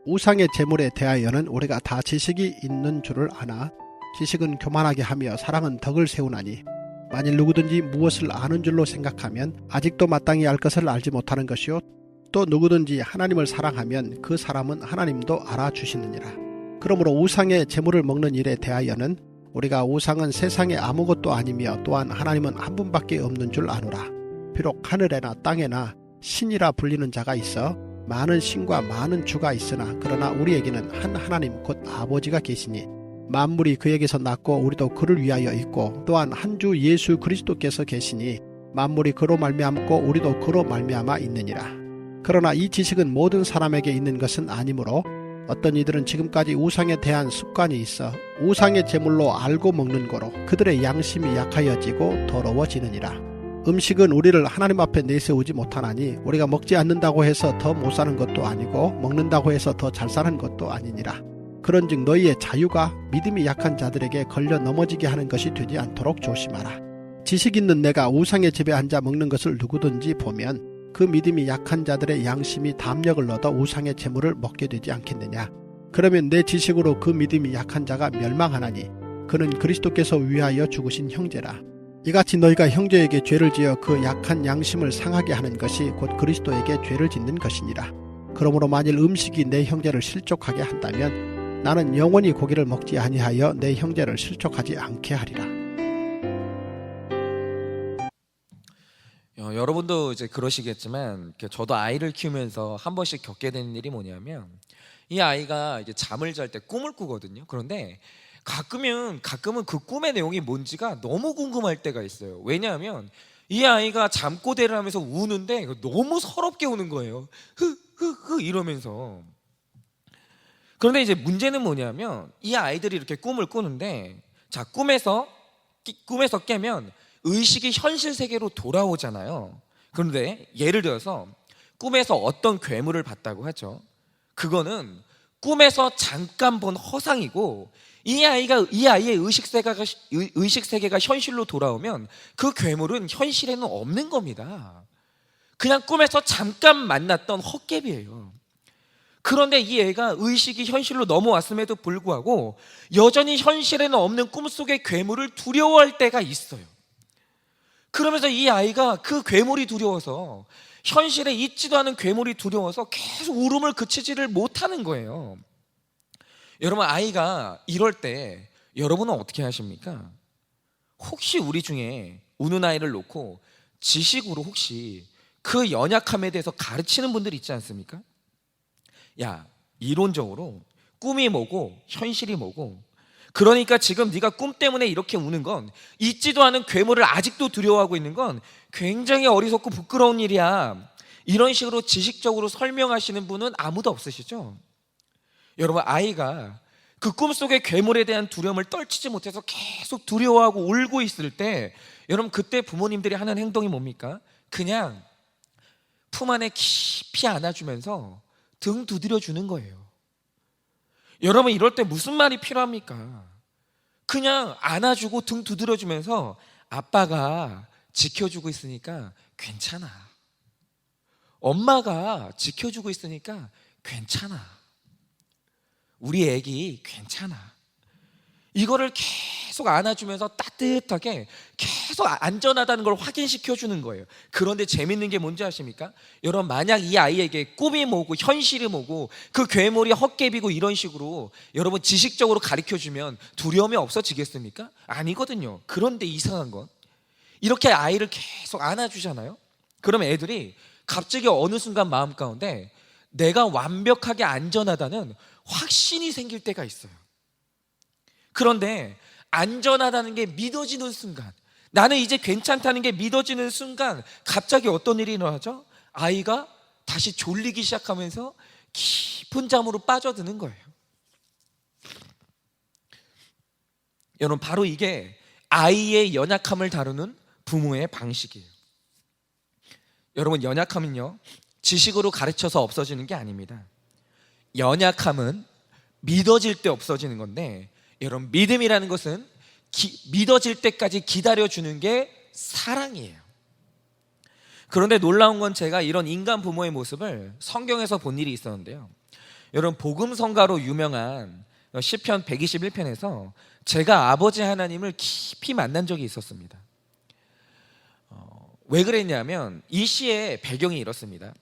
우상의 재물에 대하여는 우리가 다 지식이 있는 줄을 아나 지식은 교만하게 하며 사랑은 덕을 세우나니 만일 누구든지 무엇을 아는 줄로 생각하면 아직도 마땅히 알 것을 알지 못하는 것이요 또 누구든지 하나님을 사랑하면 그 사람은 하나님도 알아주시느니라. 그러므로 우상의 재물을 먹는 일에 대하여는 우리가 우상은 세상에 아무것도 아니며 또한 하나님은 한 분밖에 없는 줄 아노라. 비록 하늘에나 땅에나 신이라 불리는 자가 있어 많은 신과 많은 주가 있으나 그러나 우리에게는 한 하나님 곧 아버지가 계시니 만물이 그에게서 났고 우리도 그를 위하여 있고 또한 한 주 예수 그리스도께서 계시니 만물이 그로 말미암고 우리도 그로 말미암아 있느니라. 그러나 이 지식은 모든 사람에게 있는 것은 아니므로 어떤 이들은 지금까지 우상에 대한 습관이 있어 우상의 제물로 알고 먹는 거로 그들의 양심이 약하여지고 더러워지느니라. 음식은 우리를 하나님 앞에 내세우지 못하나니 우리가 먹지 않는다고 해서 더 못 사는 것도 아니고 먹는다고 해서 더 잘 사는 것도 아니니라. 그런즉 너희의 자유가 믿음이 약한 자들에게 걸려 넘어지게 하는 것이 되지 않도록 조심하라. 지식 있는 내가 우상의 집에 앉아 먹는 것을 누구든지 보면 그 믿음이 약한 자들의 양심이 담력을 얻어 우상의 재물을 먹게 되지 않겠느냐. 그러면 내 지식으로 그 믿음이 약한 자가 멸망하나니 그는 그리스도께서 위하여 죽으신 형제라. 이같이 너희가 형제에게 죄를 지어 그 약한 양심을 상하게 하는 것이 곧 그리스도에게 죄를 짓는 것이니라. 그러므로 만일 음식이 내 형제를 실족하게 한다면 나는 영원히 고기를 먹지 아니하여 내 형제를 실족하지 않게 하리라. 여러분도 이제 그러시겠지만 저도 아이를 키우면서 한 번씩 겪게 되는 일이 뭐냐면 이 아이가 이제 잠을 잘 때 꿈을 꾸거든요. 그런데 가끔은 그 꿈의 내용이 뭔지가 너무 궁금할 때가 있어요. 왜냐하면 이 아이가 잠꼬대를 하면서 우는데 너무 서럽게 우는 거예요. 흐흐흐 이러면서. 그런데 이제 문제는 뭐냐면 이 아이들이 이렇게 꿈을 꾸는데 자 꿈에서 깨면 의식이 현실 세계로 돌아오잖아요. 그런데 예를 들어서 꿈에서 어떤 괴물을 봤다고 하죠. 그거는 꿈에서 잠깐 본 허상이고 이 아이의 의식 세계가 현실로 돌아오면 그 괴물은 현실에는 없는 겁니다. 그냥 꿈에서 잠깐 만났던 헛개비예요. 그런데 이 애가 의식이 현실로 넘어왔음에도 불구하고 여전히 현실에는 없는 꿈속의 괴물을 두려워할 때가 있어요. 그러면서 이 아이가 그 괴물이 두려워서 현실에 있지도 않은 괴물이 두려워서 계속 울음을 그치지를 못하는 거예요. 여러분 아이가 이럴 때 여러분은 어떻게 하십니까? 혹시 우리 중에 우는 아이를 놓고 지식으로 혹시 그 연약함에 대해서 가르치는 분들 있지 않습니까? 야, 이론적으로 꿈이 뭐고 현실이 뭐고 그러니까 지금 네가 꿈 때문에 이렇게 우는 건 있지도 않은 괴물을 아직도 두려워하고 있는 건 굉장히 어리석고 부끄러운 일이야. 이런 식으로 지식적으로 설명하시는 분은 아무도 없으시죠? 여러분 아이가 그 꿈속의 괴물에 대한 두려움을 떨치지 못해서 계속 두려워하고 울고 있을 때 여러분 그때 부모님들이 하는 행동이 뭡니까? 그냥 품 안에 깊이 안아주면서 등 두드려 주는 거예요. 여러분 이럴 때 무슨 말이 필요합니까? 그냥 안아주고 등 두드려 주면서 아빠가 지켜주고 있으니까 괜찮아. 엄마가 지켜주고 있으니까 괜찮아. 우리 애기 괜찮아. 이거를 계속 안아주면서 따뜻하게 계속 안전하다는 걸 확인시켜주는 거예요. 그런데 재밌는 게 뭔지 아십니까? 여러분 만약 이 아이에게 꿈이 뭐고 현실이 뭐고 그 괴물이 헛개비고 이런 식으로 여러분 지식적으로 가르쳐주면 두려움이 없어지겠습니까? 아니거든요. 그런데 이상한 건 이렇게 아이를 계속 안아주잖아요. 그럼 애들이 갑자기 어느 순간 마음 가운데 내가 완벽하게 안전하다는 확신이 생길 때가 있어요. 그런데 안전하다는 게 믿어지는 순간, 나는 이제 괜찮다는 게 믿어지는 순간 갑자기 어떤 일이 일어나죠? 아이가 다시 졸리기 시작하면서 깊은 잠으로 빠져드는 거예요. 여러분 바로 이게 아이의 연약함을 다루는 부모의 방식이에요. 여러분 연약함은요 지식으로 가르쳐서 없어지는 게 아닙니다. 연약함은 믿어질 때 없어지는 건데 여러분 믿음이라는 것은 믿어질 때까지 기다려주는 게 사랑이에요. 그런데 놀라운 건 제가 이런 인간 부모의 모습을 성경에서 본 일이 있었는데요. 여러분 복음성가로 유명한 시편 121편에서 제가 아버지 하나님을 깊이 만난 적이 있었습니다. 왜 그랬냐면 이 시의 배경이 이렇습니다.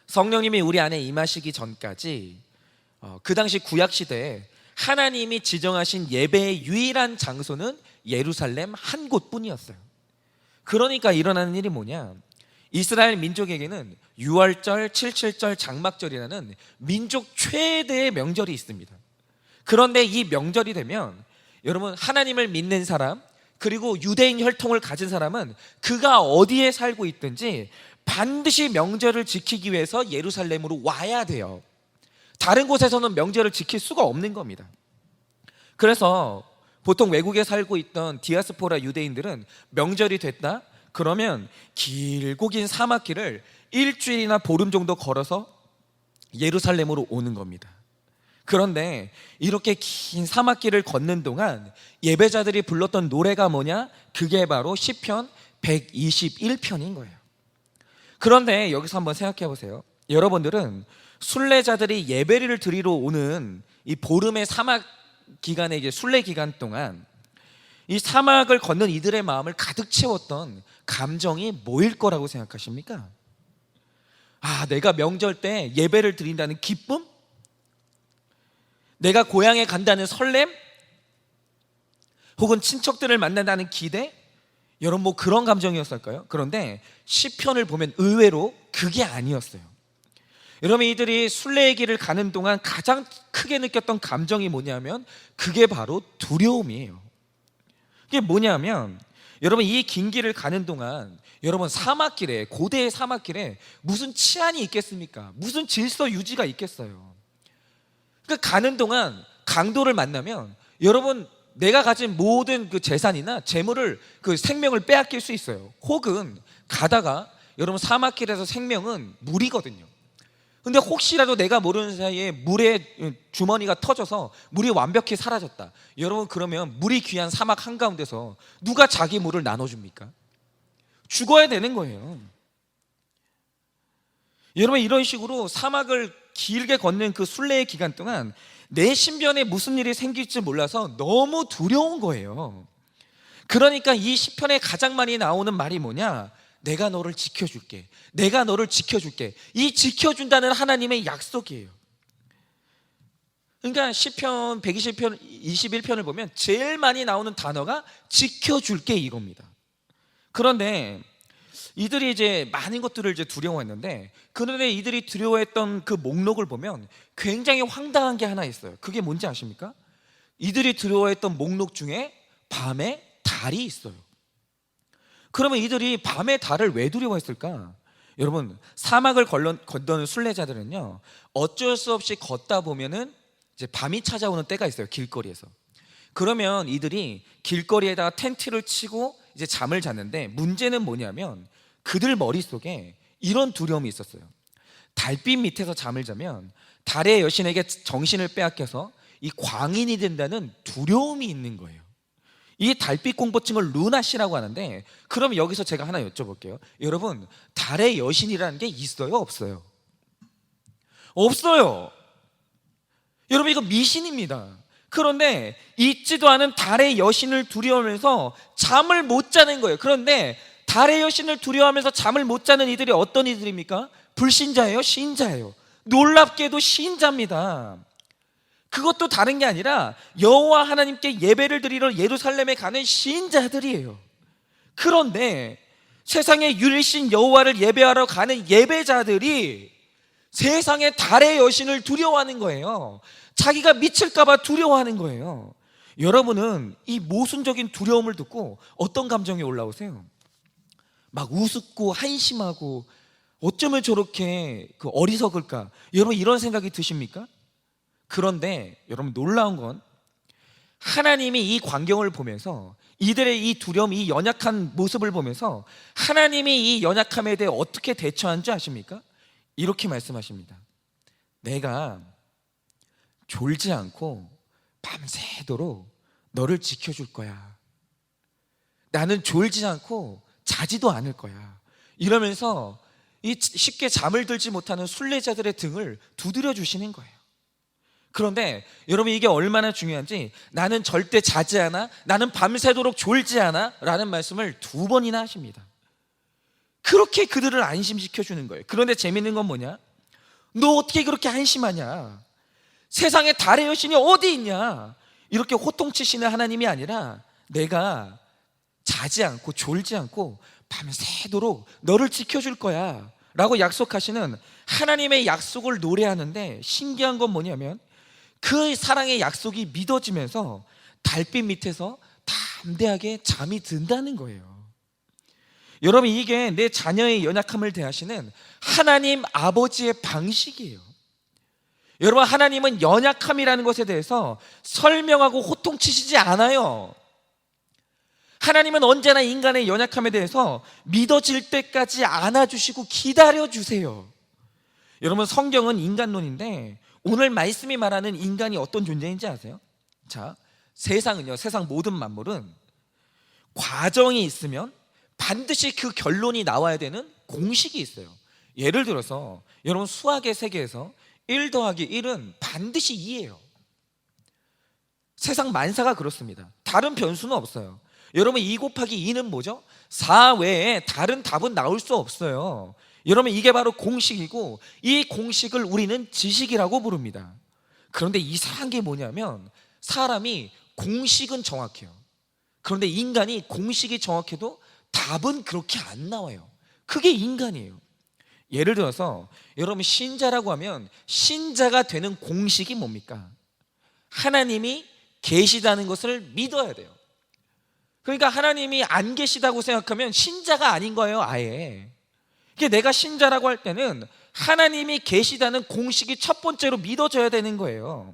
성령님이 우리 안에 임하시기 전까지 그 당시 구약시대에 하나님이 지정하신 예배의 유일한 장소는 예루살렘 한 곳뿐이었어요. 그러니까 일어나는 일이 뭐냐, 이스라엘 민족에게는 유월절, 칠칠절, 장막절이라는 민족 최대의 명절이 있습니다. 그런데 이 명절이 되면 여러분 하나님을 믿는 사람, 그리고 유대인 혈통을 가진 사람은 그가 어디에 살고 있든지 반드시 명절을 지키기 위해서 예루살렘으로 와야 돼요. 다른 곳에서는 명절을 지킬 수가 없는 겁니다. 그래서 보통 외국에 살고 있던 디아스포라 유대인들은 명절이 됐다 그러면 길고 긴 사막길을 일주일이나 보름 정도 걸어서 예루살렘으로 오는 겁니다. 그런데 이렇게 긴 사막길을 걷는 동안 예배자들이 불렀던 노래가 뭐냐? 그게 바로 시편 121편인 거예요. 그런데 여기서 한번 생각해 보세요. 여러분들은 순례자들이 예배를 드리러 오는 이 보름의 사막 기간의 이제 순례 기간 동안 이 사막을 걷는 이들의 마음을 가득 채웠던 감정이 뭐일 거라고 생각하십니까? 내가 명절 때 예배를 드린다는 기쁨? 내가 고향에 간다는 설렘? 혹은 친척들을 만난다는 기대? 여러분 뭐 그런 감정이었을까요? 그런데 시편을 보면 의외로 그게 아니었어요. 여러분 이들이 순례의 길을 가는 동안 가장 크게 느꼈던 감정이 뭐냐면 그게 바로 두려움이에요. 이게 뭐냐면 여러분 이 긴 길을 가는 동안 여러분 사막길에, 고대의 사막길에 무슨 치안이 있겠습니까? 무슨 질서 유지가 있겠어요? 그러니까 가는 동안 강도를 만나면 여러분 내가 가진 모든 그 재산이나 재물을, 그 생명을 빼앗길 수 있어요. 혹은 가다가 여러분 사막길에서 생명은 물이거든요. 근데 혹시라도 내가 모르는 사이에 물의 주머니가 터져서 물이 완벽히 사라졌다. 여러분 그러면 물이 귀한 사막 한가운데서 누가 자기 물을 나눠줍니까? 죽어야 되는 거예요. 여러분 이런 식으로 사막을 길게 걷는 그 순례의 기간 동안 내 신변에 무슨 일이 생길지 몰라서 너무 두려운 거예요. 그러니까 이 시편에 가장 많이 나오는 말이 뭐냐? 내가 너를 지켜줄게. 내가 너를 지켜줄게. 이 지켜준다는 하나님의 약속이에요. 그러니까 시편 121편을 보면 제일 많이 나오는 단어가 지켜줄게 이겁니다. 그런데 이들이 이제 많은 것들을 이제 두려워했는데, 그런데 이들이 두려워했던 그 목록을 보면 굉장히 황당한 게 하나 있어요. 그게 뭔지 아십니까? 이들이 두려워했던 목록 중에 밤에 달이 있어요. 그러면 이들이 밤에 달을 왜 두려워했을까? 여러분 사막을 건너는 순례자들은요 어쩔 수 없이 걷다 보면은 이제 밤이 찾아오는 때가 있어요. 길거리에서. 그러면 이들이 길거리에다가 텐트를 치고 이제 잠을 잤는데, 문제는 뭐냐면 그들 머릿속에 이런 두려움이 있었어요. 달빛 밑에서 잠을 자면 달의 여신에게 정신을 빼앗겨서 이 광인이 된다는 두려움이 있는 거예요. 이 달빛 공포증을 루나시라고 하는데, 그럼 여기서 제가 하나 여쭤볼게요. 여러분 달의 여신이라는 게 있어요? 없어요? 없어요. 여러분 이거 미신입니다. 그런데 있지도 않은 달의 여신을 두려워하면서 잠을 못 자는 거예요. 그런데 달의 여신을 두려워하면서 잠을 못 자는 이들이 어떤 이들입니까? 불신자예요? 신자예요? 놀랍게도 신자입니다. 그것도 다른 게 아니라 여호와 하나님께 예배를 드리러 예루살렘에 가는 신자들이에요. 그런데 세상의 유일신 여호와를 예배하러 가는 예배자들이 세상의 달의 여신을 두려워하는 거예요. 자기가 미칠까 봐 두려워하는 거예요. 여러분은 이 모순적인 두려움을 듣고 어떤 감정이 올라오세요? 막 우습고 한심하고 어쩌면 저렇게 어리석을까? 여러분 이런 생각이 드십니까? 그런데 여러분 놀라운 건 하나님이 이 광경을 보면서, 이들의 이 두려움, 이 연약한 모습을 보면서 하나님이 이 연약함에 대해 어떻게 대처한지 아십니까? 이렇게 말씀하십니다. 내가 졸지 않고 밤새도록 너를 지켜줄 거야. 나는 졸지 않고 자지도 않을 거야. 이러면서 이 쉽게 잠을 들지 못하는 순례자들의 등을 두드려 주시는 거예요. 그런데 여러분, 이게 얼마나 중요한지, 나는 절대 자지 않아, 나는 밤새도록 졸지 않아 라는 말씀을 2번이나 하십니다. 그렇게 그들을 안심시켜 주는 거예요. 그런데 재밌는 건 뭐냐? 너 어떻게 그렇게 안심하냐? 세상에 달의 여신이 어디 있냐? 이렇게 호통치시는 하나님이 아니라, 내가 자지 않고 졸지 않고 밤새도록 너를 지켜줄 거야 라고 약속하시는 하나님의 약속을 노래하는데, 신기한 건 뭐냐면 그 사랑의 약속이 믿어지면서 달빛 밑에서 담대하게 잠이 든다는 거예요. 여러분, 이게 내 자녀의 연약함을 대하시는 하나님 아버지의 방식이에요. 여러분, 하나님은 연약함이라는 것에 대해서 설명하고 호통치시지 않아요. 하나님은 언제나 인간의 연약함에 대해서 믿어질 때까지 안아주시고 기다려주세요. 여러분, 성경은 인간론인데 오늘 말씀이 말하는 인간이 어떤 존재인지 아세요? 자, 세상은요, 세상 모든 만물은 과정이 있으면 반드시 그 결론이 나와야 되는 공식이 있어요. 예를 들어서 여러분, 수학의 세계에서 1 더하기 1은 반드시 2예요. 세상 만사가 그렇습니다. 다른 변수는 없어요. 여러분, 2 곱하기 2는 뭐죠? 4 외에 다른 답은 나올 수 없어요. 여러분, 이게 바로 공식이고, 이 공식을 우리는 지식이라고 부릅니다. 그런데 이상한 게 뭐냐면, 사람이 공식은 정확해요. 그런데 인간이 공식이 정확해도 답은 그렇게 안 나와요. 그게 인간이에요. 예를 들어서 여러분, 신자라고 하면 신자가 되는 공식이 뭡니까? 하나님이 계시다는 것을 믿어야 돼요. 그러니까 하나님이 안 계시다고 생각하면 신자가 아닌 거예요, 아예. 이게 내가 신자라고 할 때는 하나님이 계시다는 공식이 첫 번째로 믿어져야 되는 거예요.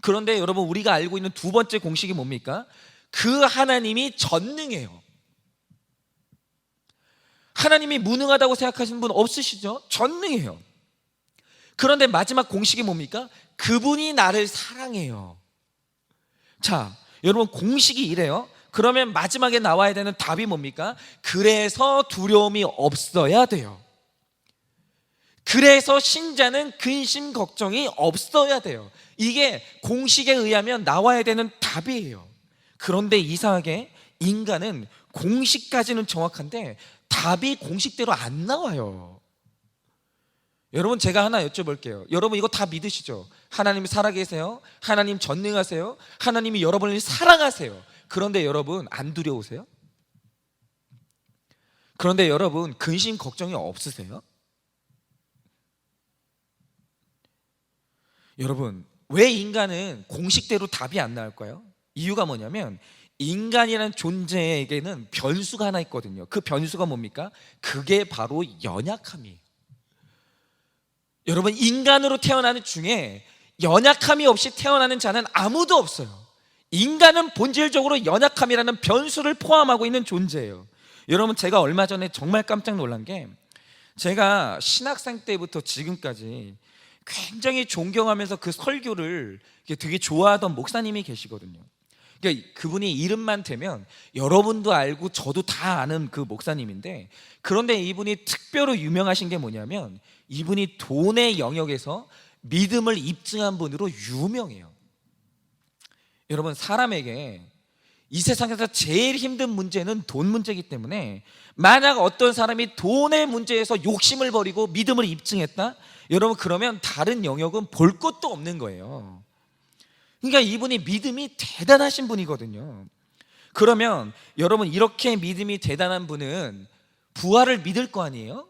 그런데 여러분, 우리가 알고 있는 2번째 공식이 뭡니까? 그 하나님이 전능해요. 하나님이 무능하다고 생각하시는 분 없으시죠? 전능해요. 그런데 마지막 공식이 뭡니까? 그분이 나를 사랑해요. 자, 여러분, 공식이 이래요. 그러면 마지막에 나와야 되는 답이 뭡니까? 그래서 두려움이 없어야 돼요. 그래서 신자는 근심 걱정이 없어야 돼요. 이게 공식에 의하면 나와야 되는 답이에요. 그런데 이상하게 인간은 공식까지는 정확한데 답이 공식대로 안 나와요. 여러분, 제가 하나 여쭤볼게요. 여러분, 이거 다 믿으시죠? 하나님이 살아계세요. 하나님 전능하세요. 하나님이 여러분을 사랑하세요. 그런데 여러분, 안 두려우세요? 그런데 여러분, 근심 걱정이 없으세요? 여러분, 왜 인간은 공식대로 답이 안 나올까요? 이유가 뭐냐면, 인간이라는 존재에게는 변수가 하나 있거든요. 그 변수가 뭡니까? 그게 바로 연약함이에요. 여러분, 인간으로 태어나는 중에 연약함이 없이 태어나는 자는 아무도 없어요. 인간은 본질적으로 연약함이라는 변수를 포함하고 있는 존재예요. 여러분, 제가 얼마 전에 정말 깜짝 놀란 게, 제가 신학생 때부터 지금까지 굉장히 존경하면서 그 설교를 되게 좋아하던 목사님이 계시거든요. 그러니까 그분이 이름만 대면 여러분도 알고 저도 다 아는 그 목사님인데, 그런데 이분이 특별히 유명하신 게 뭐냐면, 이분이 돈의 영역에서 믿음을 입증한 분으로 유명해요. 여러분, 사람에게 이 세상에서 제일 힘든 문제는 돈 문제이기 때문에, 만약 어떤 사람이 돈의 문제에서 욕심을 버리고 믿음을 입증했다? 여러분, 그러면 다른 영역은 볼 것도 없는 거예요. 그러니까 이분이 믿음이 대단하신 분이거든요. 그러면 여러분, 이렇게 믿음이 대단한 분은 부활을 믿을 거 아니에요?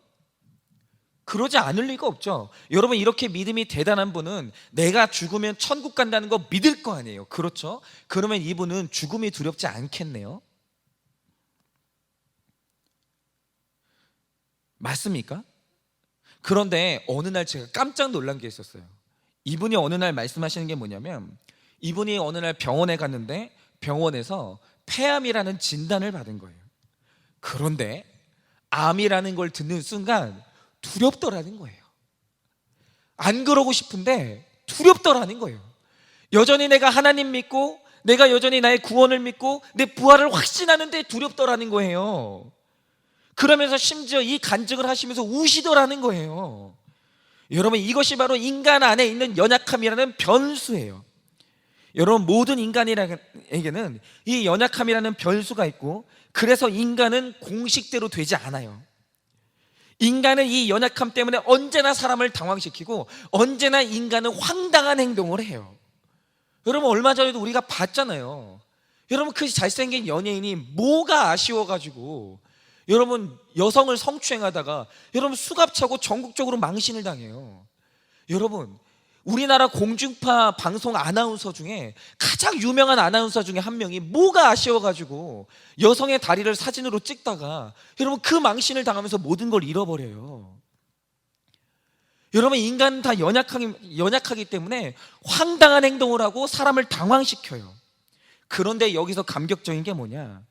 그러지 않을 리가 없죠. 여러분, 이렇게 믿음이 대단한 분은 내가 죽으면 천국 간다는 거 믿을 거 아니에요. 그렇죠? 그러면 이분은 죽음이 두렵지 않겠네요. 맞습니까? 그런데 어느 날 제가 깜짝 놀란 게 있었어요. 이분이 어느 날 말씀하시는 게 뭐냐면, 이분이 어느 날 병원에 갔는데 병원에서 폐암이라는 진단을 받은 거예요. 그런데 암이라는 걸 듣는 순간 두렵더라는 거예요. 안 그러고 싶은데 두렵더라는 거예요. 여전히 내가 하나님 믿고, 내가 여전히 나의 구원을 믿고 내 부활을 확신하는데 두렵더라는 거예요. 그러면서 심지어 이 간증을 하시면서 우시더라는 거예요. 여러분, 이것이 바로 인간 안에 있는 연약함이라는 변수예요. 여러분, 모든 인간에게는 이 연약함이라는 변수가 있고, 그래서 인간은 공식대로 되지 않아요. 인간은 이 연약함 때문에 언제나 사람을 당황시키고 언제나 인간은 황당한 행동을 해요. 여러분, 얼마 전에도 우리가 봤잖아요. 여러분, 그 잘생긴 연예인이 뭐가 아쉬워가지고 여러분 여성을 성추행하다가 여러분 수갑차고 전국적으로 망신을 당해요. 여러분, 우리나라 공중파 방송 아나운서 중에 가장 유명한 아나운서 중에 한 명이 뭐가 아쉬워가지고 여성의 다리를 사진으로 찍다가 여러분 그 망신을 당하면서 모든 걸 잃어버려요. 여러분, 인간은 다 연약하기 때문에 황당한 행동을 하고 사람을 당황시켜요. 그런데 여기서 감격적인 게 뭐냐,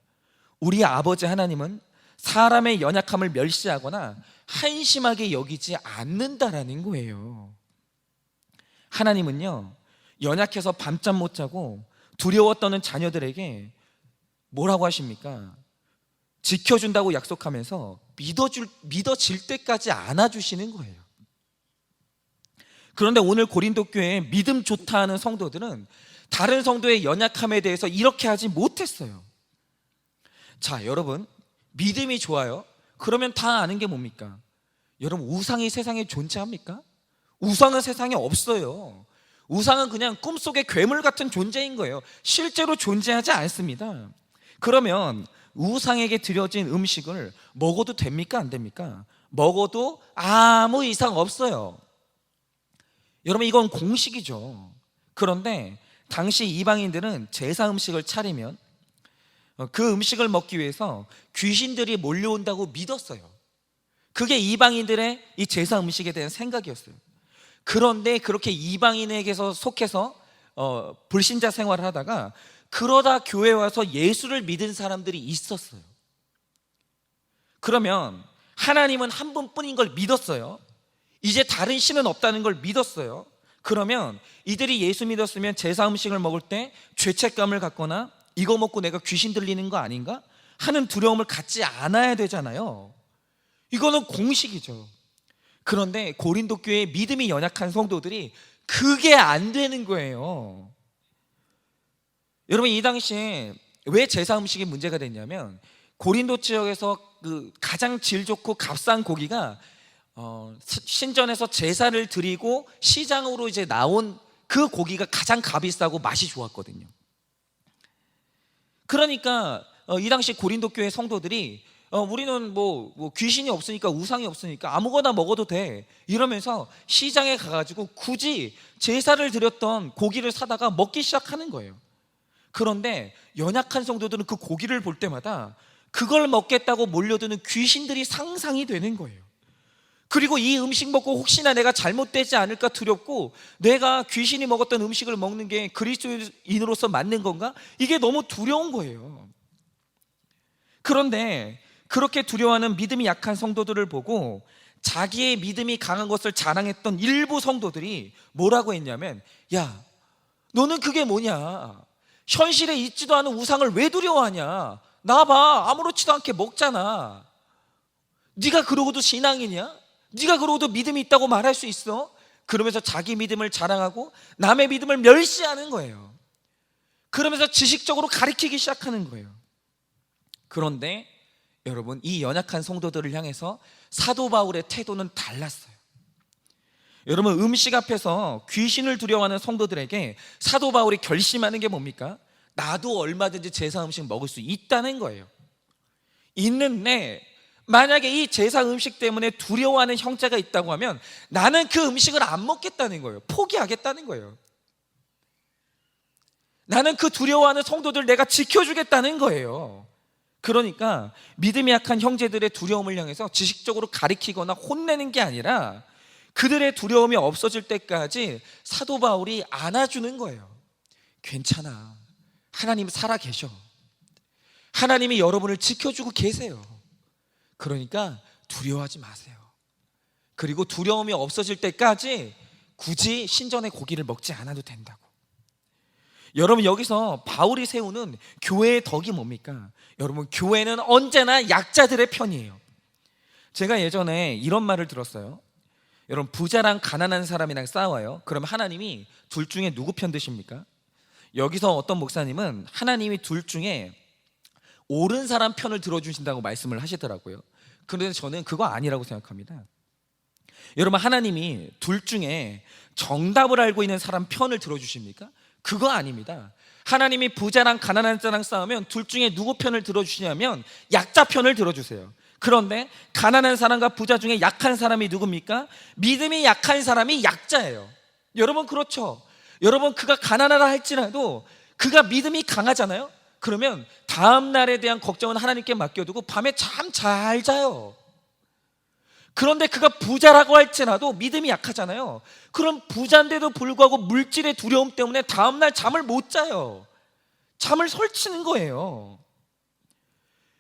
우리 아버지 하나님은 사람의 연약함을 멸시하거나 한심하게 여기지 않는다라는 거예요. 하나님은요, 연약해서 밤잠 못 자고 두려워 떠는 자녀들에게 뭐라고 하십니까? 지켜준다고 약속하면서 믿어질 때까지 안아주시는 거예요. 그런데 오늘 고린도 교회에 믿음 좋다 하는 성도들은 다른 성도의 연약함에 대해서 이렇게 하지 못했어요. 자, 여러분, 믿음이 좋아요? 그러면 다 아는 게 뭡니까? 여러분, 우상이 세상에 존재합니까? 우상은 세상에 없어요. 우상은 그냥 꿈속의 괴물 같은 존재인 거예요. 실제로 존재하지 않습니다. 그러면 우상에게 드려진 음식을 먹어도 됩니까? 안 됩니까? 먹어도 아무 이상 없어요. 여러분, 이건 공식이죠. 그런데 당시 이방인들은 제사 음식을 차리면 그 음식을 먹기 위해서 귀신들이 몰려온다고 믿었어요. 그게 이방인들의 이 제사 음식에 대한 생각이었어요. 그런데 그렇게 이방인에게서 속해서 불신자 생활을 하다가 그러다 교회에 와서 예수를 믿은 사람들이 있었어요. 그러면 하나님은 한 분뿐인 걸 믿었어요. 이제 다른 신은 없다는 걸 믿었어요. 그러면 이들이 예수 믿었으면 제사 음식을 먹을 때 죄책감을 갖거나 이거 먹고 내가 귀신 들리는 거 아닌가 하는 두려움을 갖지 않아야 되잖아요. 이거는 공식이죠. 그런데 고린도 교회에 믿음이 연약한 성도들이 그게 안 되는 거예요. 여러분, 이 당시에 왜 제사 음식이 문제가 됐냐면 고린도 지역에서 그 가장 질 좋고 값싼 고기가 신전에서 제사를 드리고 시장으로 이제 나온 그 고기가 가장 값이 싸고 맛이 좋았거든요. 그러니까 이 당시 고린도 교회 성도들이 우리는 뭐 귀신이 없으니까 우상이 없으니까 아무거나 먹어도 돼 이러면서 시장에 가가지고 굳이 제사를 드렸던 고기를 사다가 먹기 시작하는 거예요. 그런데 연약한 성도들은 그 고기를 볼 때마다 그걸 먹겠다고 몰려드는 귀신들이 상상이 되는 거예요. 그리고 이 음식 먹고 혹시나 내가 잘못되지 않을까 두렵고 내가 귀신이 먹었던 음식을 먹는 게 그리스도인으로서 맞는 건가? 이게 너무 두려운 거예요. 그런데 그렇게 두려워하는 믿음이 약한 성도들을 보고 자기의 믿음이 강한 것을 자랑했던 일부 성도들이 뭐라고 했냐면, 야, 너는 그게 뭐냐? 현실에 있지도 않은 우상을 왜 두려워하냐? 나봐, 아무렇지도 않게 먹잖아. 네가 그러고도 신앙이냐? 네가 그러고도 믿음이 있다고 말할 수 있어? 그러면서 자기 믿음을 자랑하고 남의 믿음을 멸시하는 거예요. 그러면서 지식적으로 가리키기 시작하는 거예요. 그런데 여러분, 이 연약한 성도들을 향해서 사도 바울의 태도는 달랐어요. 여러분, 음식 앞에서 귀신을 두려워하는 성도들에게 사도 바울이 결심하는 게 뭡니까? 나도 얼마든지 제사 음식 먹을 수 있다는 거예요. 있는데 만약에 이 제사 음식 때문에 두려워하는 형제가 있다고 하면 나는 그 음식을 안 먹겠다는 거예요. 포기하겠다는 거예요. 나는 그 두려워하는 성도들 내가 지켜주겠다는 거예요. 그러니까 믿음이 약한 형제들의 두려움을 향해서 지식적으로 가리키거나 혼내는 게 아니라 그들의 두려움이 없어질 때까지 사도 바울이 안아주는 거예요. 괜찮아, 하나님 살아계셔. 하나님이 여러분을 지켜주고 계세요. 그러니까 두려워하지 마세요. 그리고 두려움이 없어질 때까지 굳이 신전의 고기를 먹지 않아도 된다고. 여러분, 여기서 바울이 세우는 교회의 덕이 뭡니까? 여러분, 교회는 언제나 약자들의 편이에요. 제가 예전에 이런 말을 들었어요. 여러분, 부자랑 가난한 사람이랑 싸워요. 그럼 하나님이 둘 중에 누구 편 드십니까? 여기서 어떤 목사님은 하나님이 둘 중에 옳은 사람 편을 들어주신다고 말씀을 하시더라고요. 그런데 저는 그거 아니라고 생각합니다. 여러분, 하나님이 둘 중에 정답을 알고 있는 사람 편을 들어주십니까? 그거 아닙니다. 하나님이 부자랑 가난한 자랑 싸우면 둘 중에 누구 편을 들어주시냐면 약자 편을 들어주세요. 그런데 가난한 사람과 부자 중에 약한 사람이 누굽니까? 믿음이 약한 사람이 약자예요. 여러분, 그렇죠? 여러분, 그가 가난하다 할지라도 그가 믿음이 강하잖아요. 그러면 다음 날에 대한 걱정은 하나님께 맡겨두고 밤에 잠 잘 자요. 그런데 그가 부자라고 할지라도 믿음이 약하잖아요. 그럼 부자인데도 불구하고 물질의 두려움 때문에 다음 날 잠을 못 자요. 잠을 설치는 거예요.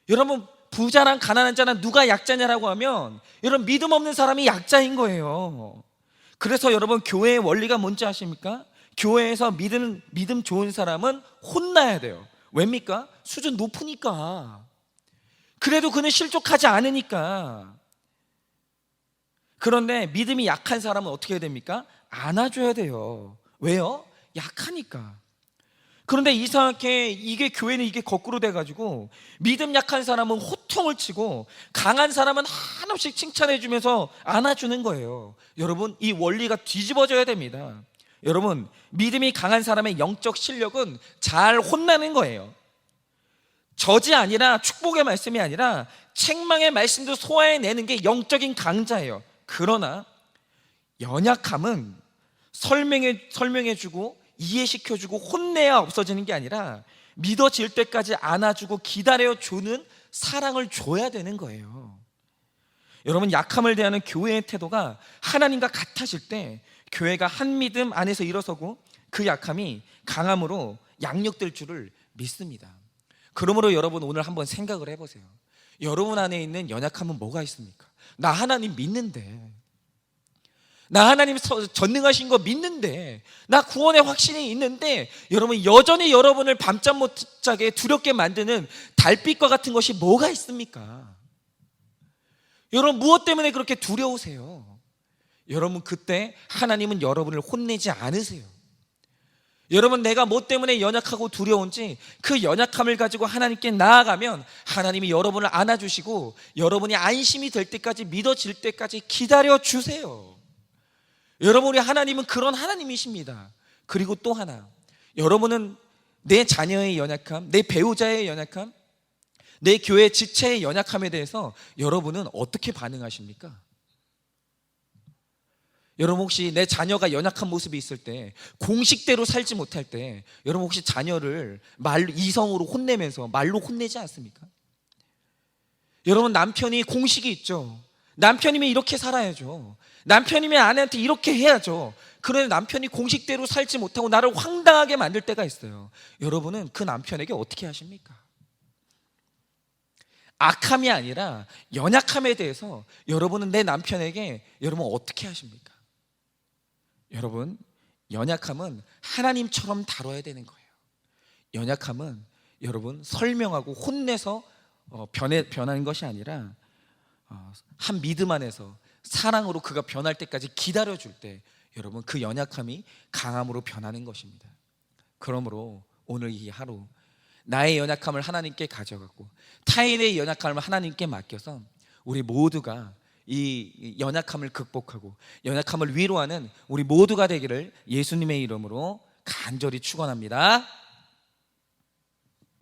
여러분, 부자랑 가난한 자는 누가 약자냐라고 하면 여러분, 믿음 없는 사람이 약자인 거예요. 그래서 여러분, 교회의 원리가 뭔지 아십니까? 교회에서 믿음 좋은 사람은 혼나야 돼요. 왜입니까? 수준 높으니까. 그래도 그는 실족하지 않으니까. 그런데 믿음이 약한 사람은 어떻게 해야 됩니까? 안아줘야 돼요. 왜요? 약하니까. 그런데 이상하게 이게 교회는 이게 거꾸로 돼가지고 믿음 약한 사람은 호통을 치고 강한 사람은 한없이 칭찬해주면서 안아주는 거예요. 여러분, 이 원리가 뒤집어져야 됩니다. 여러분, 믿음이 강한 사람의 영적 실력은 잘 혼나는 거예요. 저지 아니라 축복의 말씀이 아니라 책망의 말씀도 소화해내는 게 영적인 강자예요. 그러나 연약함은 설명해주고 이해시켜주고 혼내야 없어지는 게 아니라 믿어질 때까지 안아주고 기다려주는 사랑을 줘야 되는 거예요. 여러분, 약함을 대하는 교회의 태도가 하나님과 같아질 때 교회가 한 믿음 안에서 일어서고 그 약함이 강함으로 양육될 줄을 믿습니다. 그러므로 여러분, 오늘 한번 생각을 해보세요. 여러분 안에 있는 연약함은 뭐가 있습니까? 나 하나님 믿는데, 나 하나님 전능하신 거 믿는데, 나 구원의 확신이 있는데, 여러분, 여전히 여러분을 밤잠 못 자게 두렵게 만드는 달빛과 같은 것이 뭐가 있습니까? 여러분, 무엇 때문에 그렇게 두려우세요? 여러분, 그때 하나님은 여러분을 혼내지 않으세요. 여러분, 내가 뭐 때문에 연약하고 두려운지 그 연약함을 가지고 하나님께 나아가면 하나님이 여러분을 안아주시고 여러분이 안심이 될 때까지, 믿어질 때까지 기다려주세요. 여러분, 우리 하나님은 그런 하나님이십니다. 그리고 또 하나, 여러분은 내 자녀의 연약함, 내 배우자의 연약함, 내 교회 지체의 연약함에 대해서 여러분은 어떻게 반응하십니까? 여러분, 혹시 내 자녀가 연약한 모습이 있을 때, 공식대로 살지 못할 때, 여러분 혹시 자녀를 말로, 이성으로 혼내면서 말로 혼내지 않습니까? 여러분, 남편이 공식이 있죠. 남편이면 이렇게 살아야죠. 남편이면 아내한테 이렇게 해야죠. 그런데 남편이 공식대로 살지 못하고 나를 황당하게 만들 때가 있어요. 여러분은 그 남편에게 어떻게 하십니까? 악함이 아니라 연약함에 대해서 여러분은 내 남편에게 여러분 어떻게 하십니까? 여러분, 연약함은 하나님처럼 다뤄야 되는 거예요. 연약함은 여러분 설명하고 혼내서 변하는 것이 아니라 한 믿음 안에서 사랑으로 그가 변할 때까지 기다려줄 때 여러분 그 연약함이 강함으로 변하는 것입니다. 그러므로 오늘 이 하루 나의 연약함을 하나님께 가져가고 타인의 연약함을 하나님께 맡겨서 우리 모두가 이 연약함을 극복하고 연약함을 위로하는 우리 모두가 되기를 예수님의 이름으로 간절히 축원합니다.